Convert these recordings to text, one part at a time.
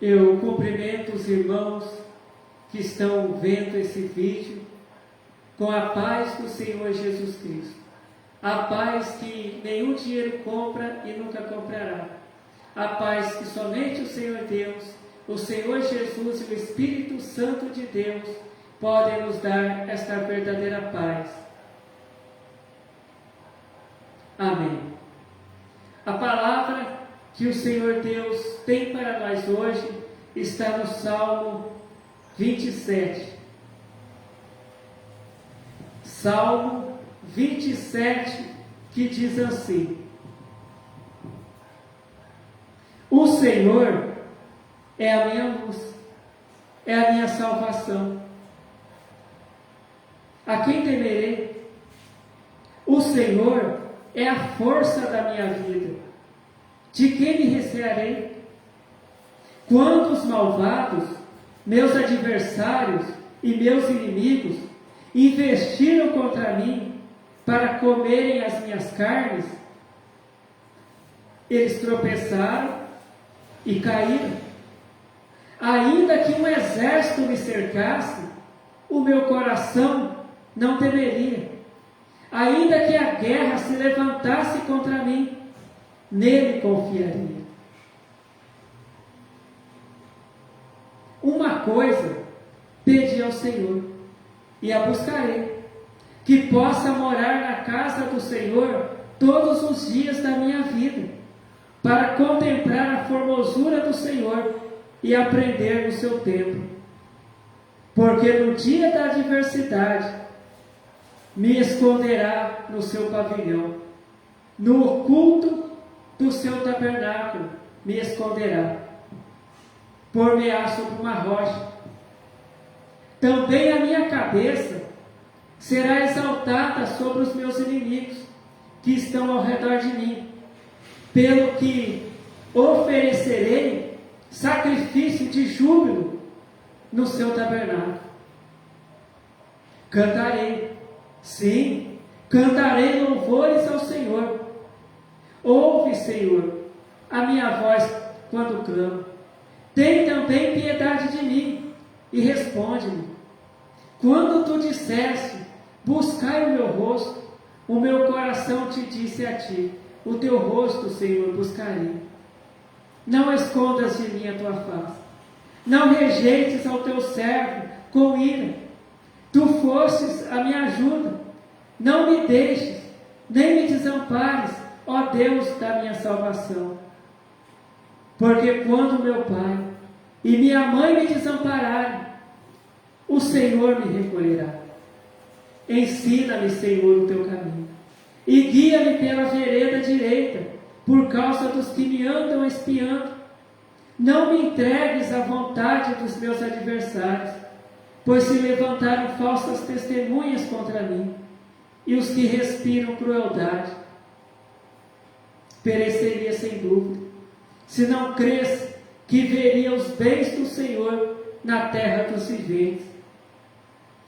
Eu cumprimento os irmãos que estão vendo esse vídeo com a paz do Senhor Jesus Cristo. A paz que nenhum dinheiro compra e nunca comprará. A paz que somente o Senhor Deus, o Senhor Jesus e o Espírito Santo de Deus podem nos dar esta verdadeira paz. Amém. A palavra que o Senhor Deus tem para nós hoje está no Salmo 27. Salmo 27, que diz assim: O Senhor é a minha luz, é a minha salvação. A quem temerei? O Senhor é a força da minha vida. De quem me recearei? Quando os malvados, meus adversários e meus inimigos, investiram contra mim para comerem as minhas carnes, eles tropeçaram e caíram. Ainda que um exército me cercasse, o meu coração não temeria. Ainda que a guerra se levantasse contra mim, nele confiaria. Uma coisa pedi ao Senhor, e a buscarei, que possa morar na casa do Senhor todos os dias da minha vida, para contemplar a formosura do Senhor e aprender no seu templo. Porque no dia da adversidade me esconderá no seu pavilhão, no oculto do seu tabernáculo me esconderá, por-me-á sobre uma rocha. Também a minha cabeça será exaltada sobre os meus inimigos, que estão ao redor de mim, pelo que oferecerei sacrifício de júbilo no seu tabernáculo. Cantarei, sim, cantarei louvores ao Senhor. Ouve, Senhor, a minha voz quando clamo. Tem também piedade de mim e responde-me. Quando tu disseste, buscai o meu rosto, o meu coração te disse a ti, o teu rosto, Senhor, buscarei. Não escondas de mim a tua face, não rejeites ao teu servo com ira. Tu fostes a minha ajuda, não me deixes, nem me desampares, ó Deus da minha salvação. Porque quando meu pai e minha mãe me desampararem, o Senhor me recolherá. Ensina-me, Senhor, o teu caminho, e guia-me pela vereda direita, por causa dos que me andam espiando. Não me entregues à vontade dos meus adversários, pois se levantaram falsas testemunhas contra mim, e os que respiram crueldade. Pereceria sem dúvida, se não cresce que veria os bens do Senhor na terra dos viventes.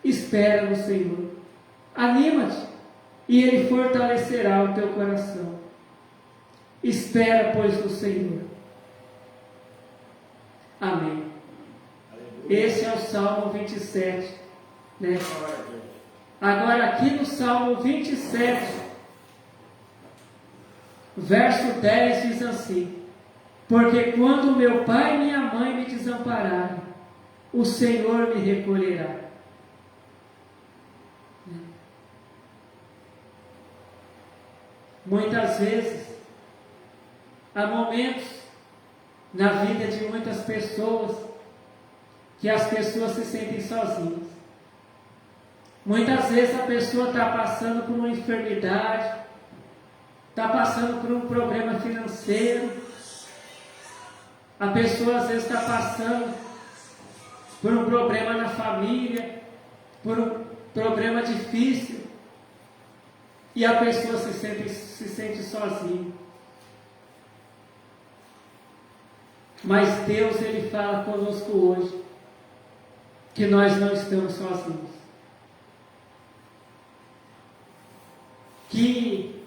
Espera no Senhor, anima-te, e Ele fortalecerá o teu coração. Espera, pois, no Senhor. Amém. Esse é o Salmo 27, né? Agora aqui no Salmo 27, verso 10 diz assim: Porque quando meu pai e minha mãe me desampararem, o Senhor me recolherá. Muitas vezes, há momentos na vida de muitas pessoas que as pessoas se sentem sozinhas. Muitas vezes a pessoa está passando por uma enfermidade, está passando por um problema financeiro, a pessoa às vezes está passando por um problema na família, por um problema difícil, e a pessoa se sente sozinha. Mas Deus, Ele fala conosco hoje, que nós não estamos sozinhos. Que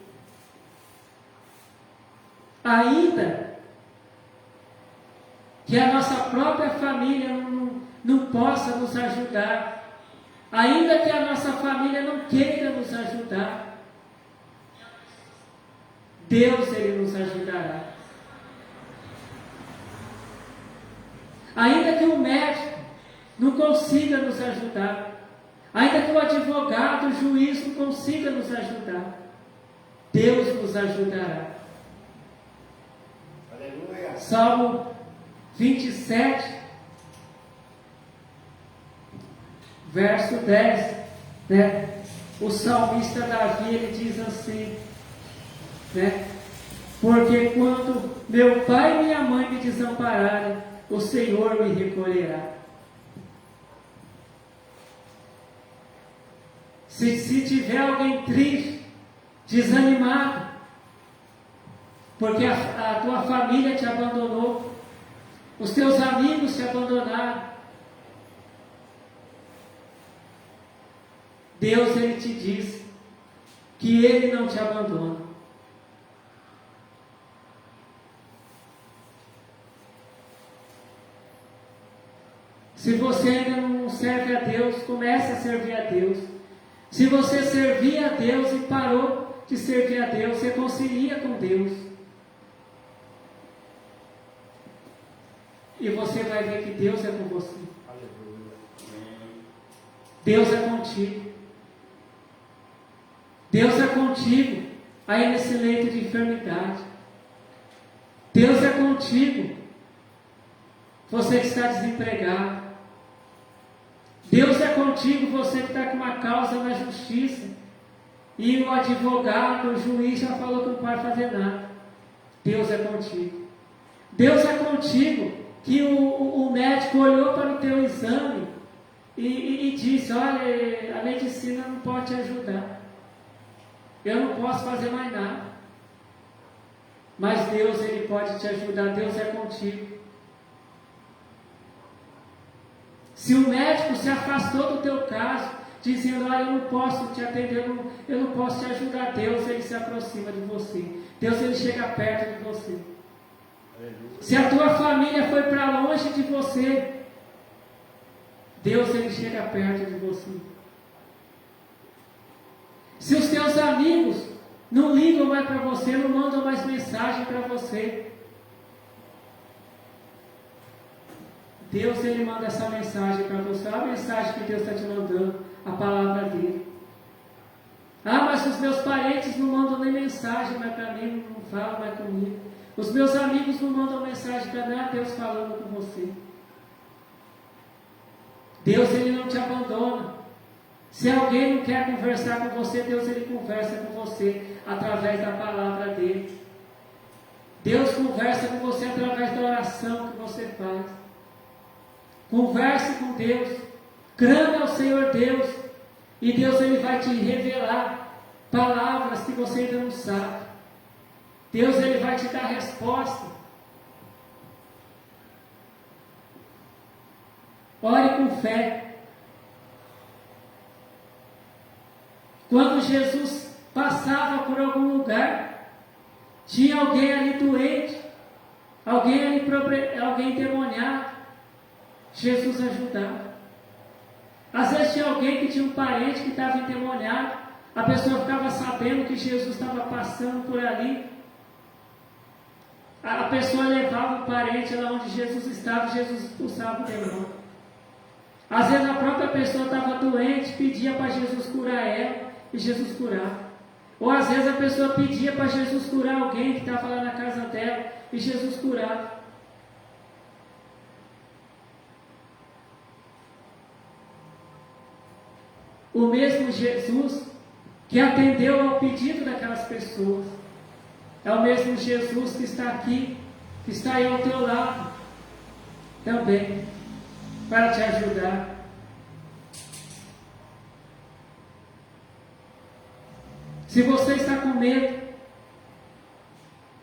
ainda que a nossa própria família não possa nos ajudar, ainda que a nossa família não queira nos ajudar, Deus, Ele nos ajudará. Ainda que o médico não consiga nos ajudar, ainda que o advogado, o juiz não consiga nos ajudar, Deus nos ajudará. Aleluia. Salmo 27, verso 10, né? O salmista Davi, ele diz assim, né? Porque quando meu pai e minha mãe me desampararem, o Senhor me recolherá. Se tiver alguém triste, desanimado, porque a tua família te abandonou, os teus amigos te abandonaram, Deus, Ele te diz que Ele não te abandona. Se você ainda não serve a Deus, comece a servir a Deus. Se você servia a Deus e parou de servir a Deus, reconcilia com Deus. E você vai ver que Deus é com você. Deus é contigo. Deus é contigo aí nesse leito de enfermidade. Deus é contigo, você que está desempregado. Deus é contigo, você que está com uma causa na justiça e o advogado, o juiz já falou que não pode fazer nada. Deus é contigo. Deus é contigo, que o médico olhou para o teu exame e disse: olha, a medicina não pode te ajudar, eu não posso fazer mais nada, mas Deus, Ele pode te ajudar. Deus é contigo. Se o médico se afastou do teu caso, dizendo: olha, eu não posso te atender, eu não posso te ajudar, Deus, Ele se aproxima de você. Deus, Ele chega perto de você. Se a tua família foi para longe de você, Deus, Ele chega perto de você. Se os teus amigos não ligam mais para você, não mandam mais mensagem para você, Deus, Ele manda essa mensagem para você. Olha a mensagem que Deus está te mandando, a palavra dele. Ah, mas os meus parentes não mandam nem mensagem mais para mim, não falam mais comigo. Os meus amigos não mandam mensagem para mim. Ah, Deus falando com você. Deus, Ele não te abandona. Se alguém não quer conversar com você, Deus, Ele conversa com você através da palavra dele. Deus conversa com você através da oração que você faz. Converse com Deus, clame ao Senhor Deus, e Deus, Ele vai te revelar palavras que você ainda não sabe. Deus, Ele vai te dar resposta. Ore com fé. Quando Jesus passava por algum lugar, tinha alguém ali doente, alguém endemoniado, Jesus ajudava. Às vezes tinha alguém que tinha um parente que estava endemoniado, a pessoa ficava sabendo que Jesus estava passando por ali, a pessoa levava o parente lá onde Jesus estava, Jesus expulsava o demônio. Às vezes a própria pessoa estava doente, pedia para Jesus curar ela, e Jesus curava. Ou às vezes a pessoa pedia para Jesus curar alguém que estava lá na casa dela, e Jesus curava. O mesmo Jesus que atendeu ao pedido daquelas pessoas, é o mesmo Jesus que está aqui, que está aí ao teu lado, também, para te ajudar. Se você está com medo,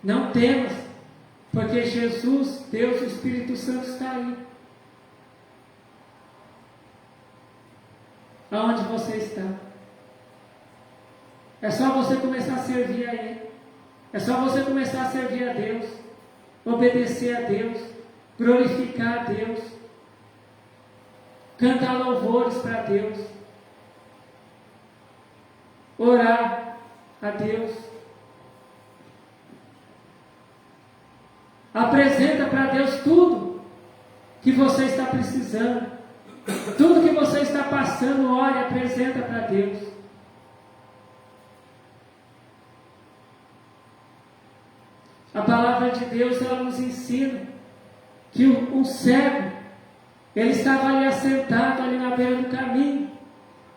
não temas, porque Jesus, Deus, o Espírito Santo está aí. Aonde você está? É só você começar a servir a Ele. É só você começar a servir a Deus, obedecer a Deus, glorificar a Deus, cantar louvores para Deus, orar a Deus. Apresenta para Deus tudo que você está precisando, tudo que você está passando, ore e apresenta para Deus. A palavra de Deus, ela nos ensina que um cego, ele estava ali assentado, ali na beira do caminho,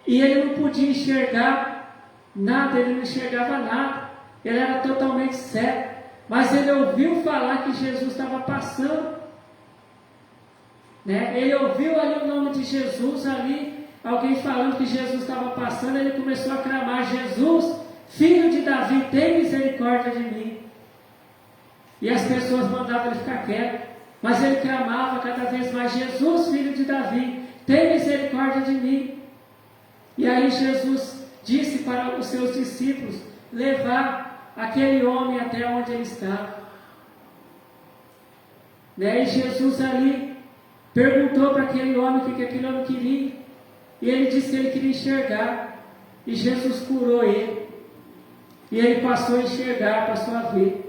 e ele não podia enxergar nada, ele não enxergava nada, ele era totalmente cego, mas ele ouviu falar que Jesus estava passando, né? Ele ouviu ali o nome de Jesus, ali, alguém falando que Jesus estava passando, ele começou a clamar: Jesus, filho de Davi, tem misericórdia de mim. E as pessoas mandavam ele ficar quieto, mas ele clamava cada vez mais: Jesus, filho de Davi, tem misericórdia de mim. E aí Jesus disse para os seus discípulos levar aquele homem até onde ele estava. E Jesus ali perguntou para aquele homem o que aquele homem queria, e ele disse que ele queria enxergar, e Jesus curou ele, e ele passou a enxergar, passou a ver.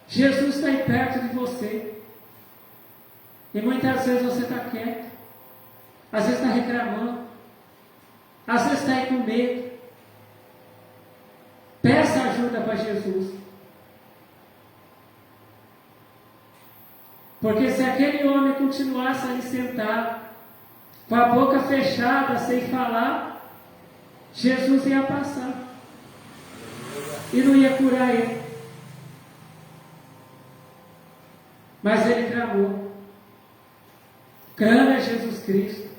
Jesus está aí perto de você, e muitas vezes você está quieto, às vezes está reclamando, às vezes está aí com medo. Peça ajuda para Jesus, porque se aquele homem continuasse ali sentado, com a boca fechada, sem falar, Jesus ia passar e não ia curar ele. Mas ele clamou: clame a Jesus Cristo,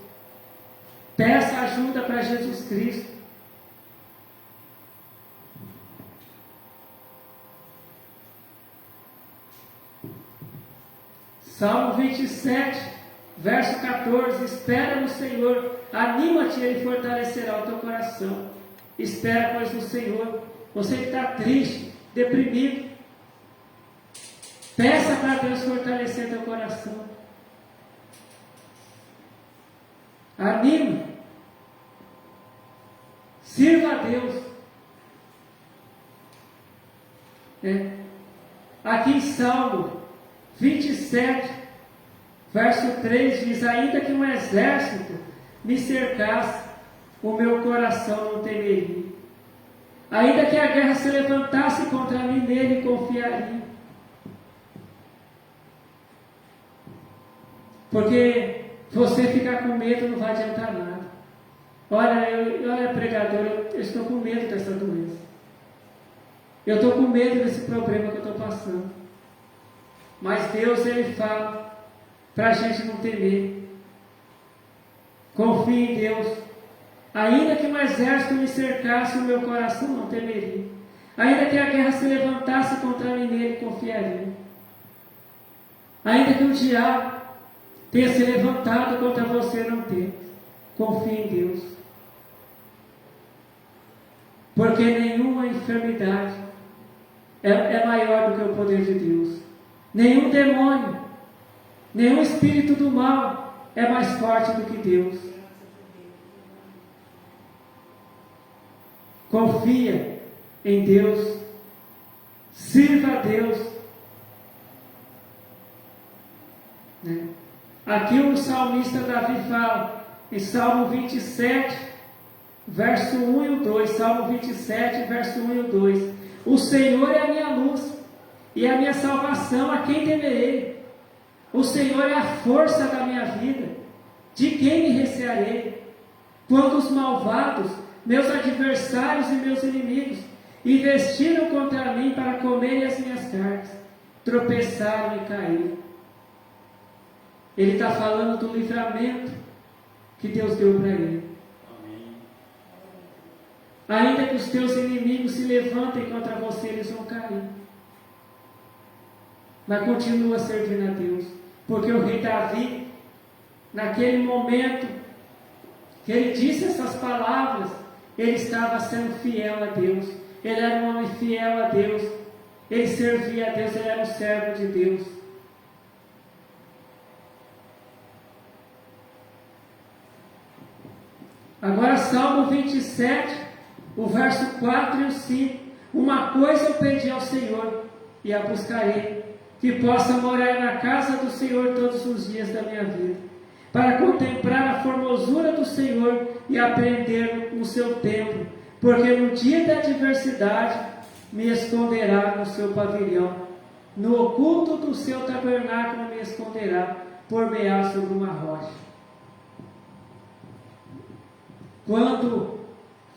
peça ajuda para Jesus Cristo. Salmo 27, verso 14: espera no Senhor, anima-te e Ele fortalecerá o teu coração. Espera, pois, no Senhor. Você que está triste, deprimido, peça para Deus fortalecer teu coração. Anima. Sirva a Deus. Aqui em Salmo 27, verso 3 diz: ainda que um exército me cercasse, o meu coração não temeria. Ainda que a guerra se levantasse contra mim, nele confiaria. Porque você ficar com medo não vai adiantar nada. Olha, pregador, eu estou com medo dessa doença. Eu estou com medo desse problema que eu estou passando. Mas Deus, Ele fala para a gente não temer. Confie em Deus. Ainda que um exército me cercasse, o meu coração não temeria. Ainda que a guerra se levantasse contra mim, nele confiaria. Ainda que o diabo tenha se levantado contra você, não teme. Confie em Deus. Porque nenhuma enfermidade é maior do que o poder de Deus. Nenhum demônio, nenhum espírito do mal é mais forte do que Deus. Confia em Deus, sirva a Deus. Aqui o salmista Davi fala, em Salmo 27, verso 1 e o 2, Salmo 27, verso 1 e o 2: o Senhor é a minha luz e a minha salvação, a quem temerei? O Senhor é a força da minha vida, de quem me recearei? Quando os malvados, meus adversários e meus inimigos, investiram contra mim para comerem as minhas carnes, tropeçaram e caíram. Ele está falando do livramento que Deus deu para ele. Amém. Ainda que os teus inimigos se levantem contra você, eles vão cair. Mas continua servindo a Deus. Porque o rei Davi, naquele momento que ele disse essas palavras, ele estava sendo fiel a Deus. Ele era um homem homem fiel a Deus. Ele servia a Deus, ele era um servo de Deus. Agora, Salmo 27, o verso 4 e o 5. Uma coisa eu pedi ao Senhor, e a buscarei, que possa morar na casa do Senhor todos os dias da minha vida, para contemplar a formosura do Senhor e aprender no seu templo, porque no dia da adversidade me esconderá no seu pavilhão, no oculto do seu tabernáculo me esconderá, por-me-á sobre uma rocha. Quando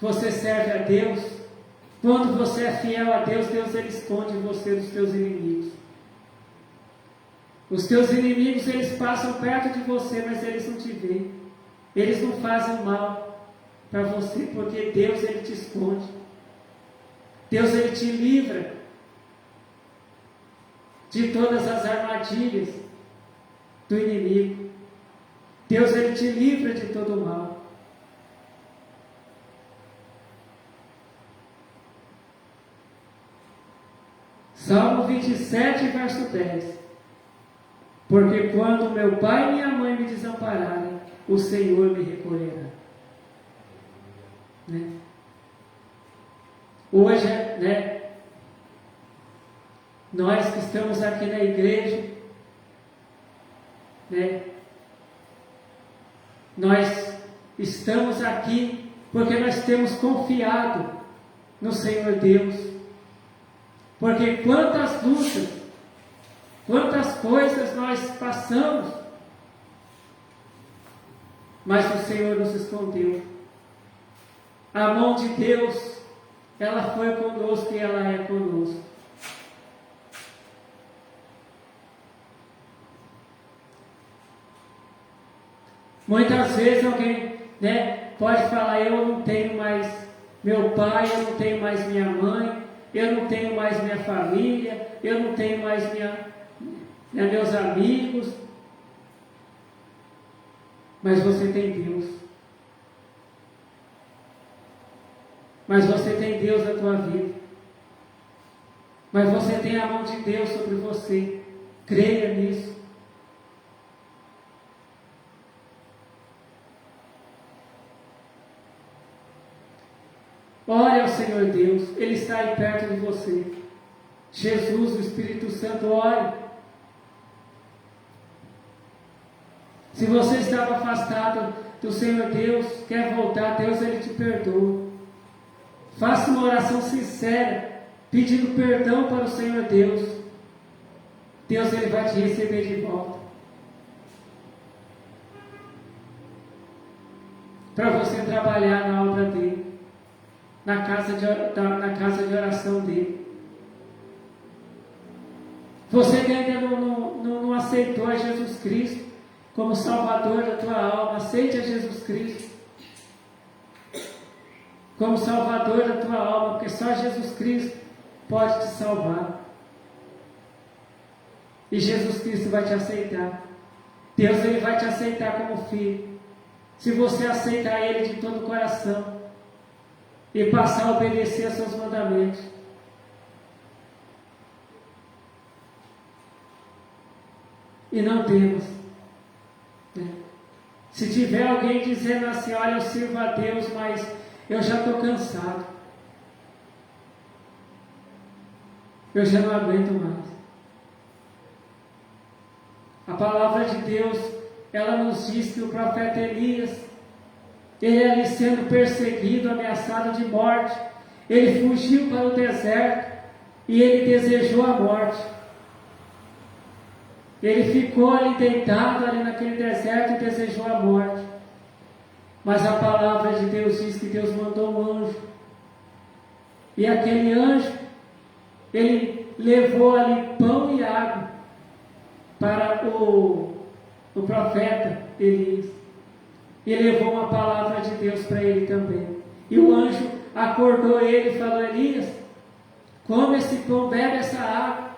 você serve a Deus, quando você é fiel a Deus, Deus ele esconde você dos teus inimigos. Os teus inimigos, eles passam perto de você, mas eles não te veem. Eles não fazem mal para você, porque Deus ele te esconde. Deus ele te livra de todas as armadilhas do inimigo. Deus ele te livra de todo o mal. Salmo 27, verso 10. Porque quando meu pai e minha mãe me desampararem, o Senhor me recolherá. Né? Hoje, né, nós que estamos aqui na igreja, né, nós estamos aqui porque nós temos confiado no Senhor Deus. Porque quantas lutas, quantas coisas nós passamos, mas o Senhor nos escondeu. A mão de Deus, ela foi conosco e ela é conosco. Muitas vezes alguém, né, pode falar, eu não tenho mais meu pai, eu não tenho mais minha mãe, eu não tenho mais minha família, eu não tenho mais meus amigos. Mas você tem Deus. Mas você tem Deus na tua vida. Mas você tem a mão de Deus sobre você. Creia nisso. Ore ao Senhor Deus, Ele está aí perto de você. Jesus, o Espírito Santo, ore. Se você estava afastado do Senhor Deus, quer voltar, Deus Ele te perdoa. Faça uma oração sincera, pedindo perdão para o Senhor Deus. Deus Ele vai te receber de volta. Para você trabalhar na obra dEle. Na casa de oração dele. Você que ainda não aceitou a Jesus Cristo como Salvador da tua alma, aceite a Jesus Cristo como Salvador da tua alma, porque só Jesus Cristo pode te salvar. E Jesus Cristo vai te aceitar. Deus ele vai te aceitar como filho. Se você aceitar Ele de todo o coração e passar a obedecer a seus mandamentos. E não temos. Né? Se tiver alguém dizendo assim, olha, eu sirvo a Deus, mas eu já estou cansado. Eu já não aguento mais. A palavra de Deus, ela nos diz que o profeta Elias, ele ali sendo perseguido, ameaçado de morte, ele fugiu para o deserto e ele desejou a morte. Ele ficou ali deitado ali naquele deserto e desejou a morte. Mas a palavra de Deus diz que Deus mandou um anjo. E aquele anjo, ele levou ali pão e água para o profeta Elias. E levou uma palavra de Deus para ele também. E o anjo acordou ele e falou, Elias, come esse pão, bebe essa água.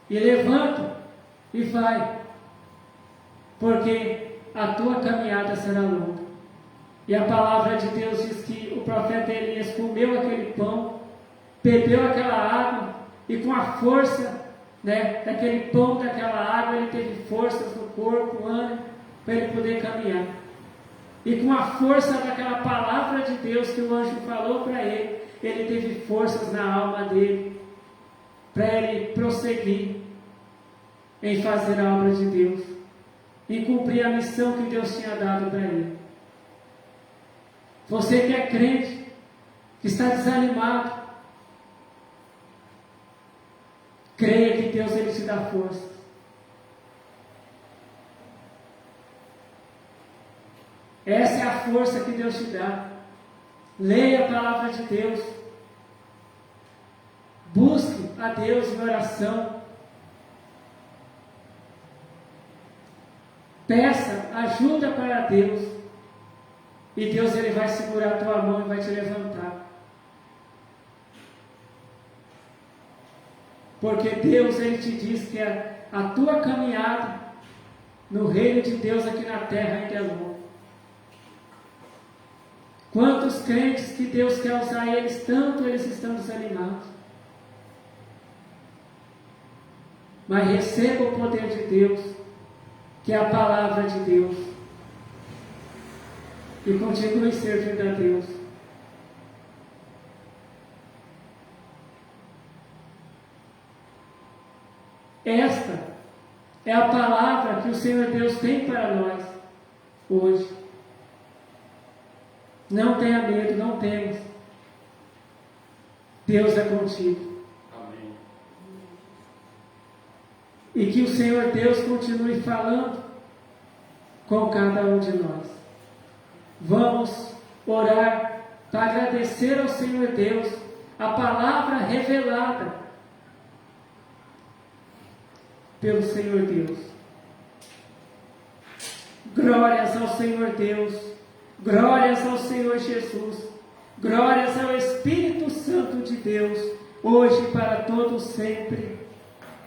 E levanta e vai. Porque a tua caminhada será longa. E a palavra de Deus diz que o profeta Elias comeu aquele pão, bebeu aquela água, e com a força, né, daquele pão, daquela água, ele teve forças no corpo, ânimo, para ele poder caminhar. E com a força daquela palavra de Deus que o anjo falou para ele, ele teve forças na alma dele, para ele prosseguir em fazer a obra de Deus, em cumprir a missão que Deus tinha dado para ele. Você que é crente, que está desanimado, creia que Deus ele te dá força. Essa é a força que Deus te dá. Leia a palavra de Deus. Busque a Deus em oração. Peça ajuda para Deus. E Deus ele vai segurar a tua mão e vai te levantar. Porque Deus ele te diz que a tua caminhada no reino de Deus aqui na terra ainda é longa. Quantos crentes que Deus quer usar eles, tanto eles estão desanimados. Mas receba o poder de Deus, que é a palavra de Deus, e continue servindo a Deus. Esta é a palavra que o Senhor Deus tem para nós hoje. Não tenha medo, não temas. Deus é contigo. Amém. E que o Senhor Deus continue falando com cada um de nós. Vamos orar para agradecer ao Senhor Deus a palavra revelada pelo Senhor Deus. Glórias ao Senhor Deus. Glórias ao Senhor Jesus, glórias ao Espírito Santo de Deus, hoje e para todos sempre.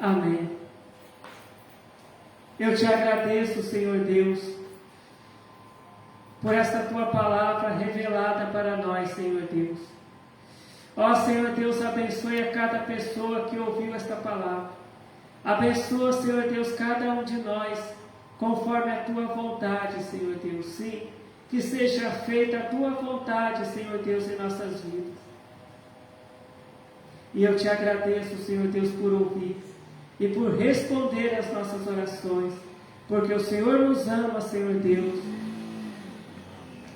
Amém. Eu te agradeço, Senhor Deus, por esta tua palavra revelada para nós, Senhor Deus. Ó Senhor Deus, abençoe a cada pessoa que ouviu esta palavra. Abençoa, Senhor Deus, cada um de nós, conforme a tua vontade, Senhor Deus. Sim. Que seja feita a tua vontade, Senhor Deus, em nossas vidas. E eu te agradeço, Senhor Deus, por ouvir e por responder às nossas orações, porque o Senhor nos ama, Senhor Deus.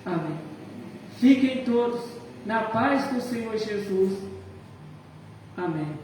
Amém. Fiquem todos na paz do Senhor Jesus. Amém.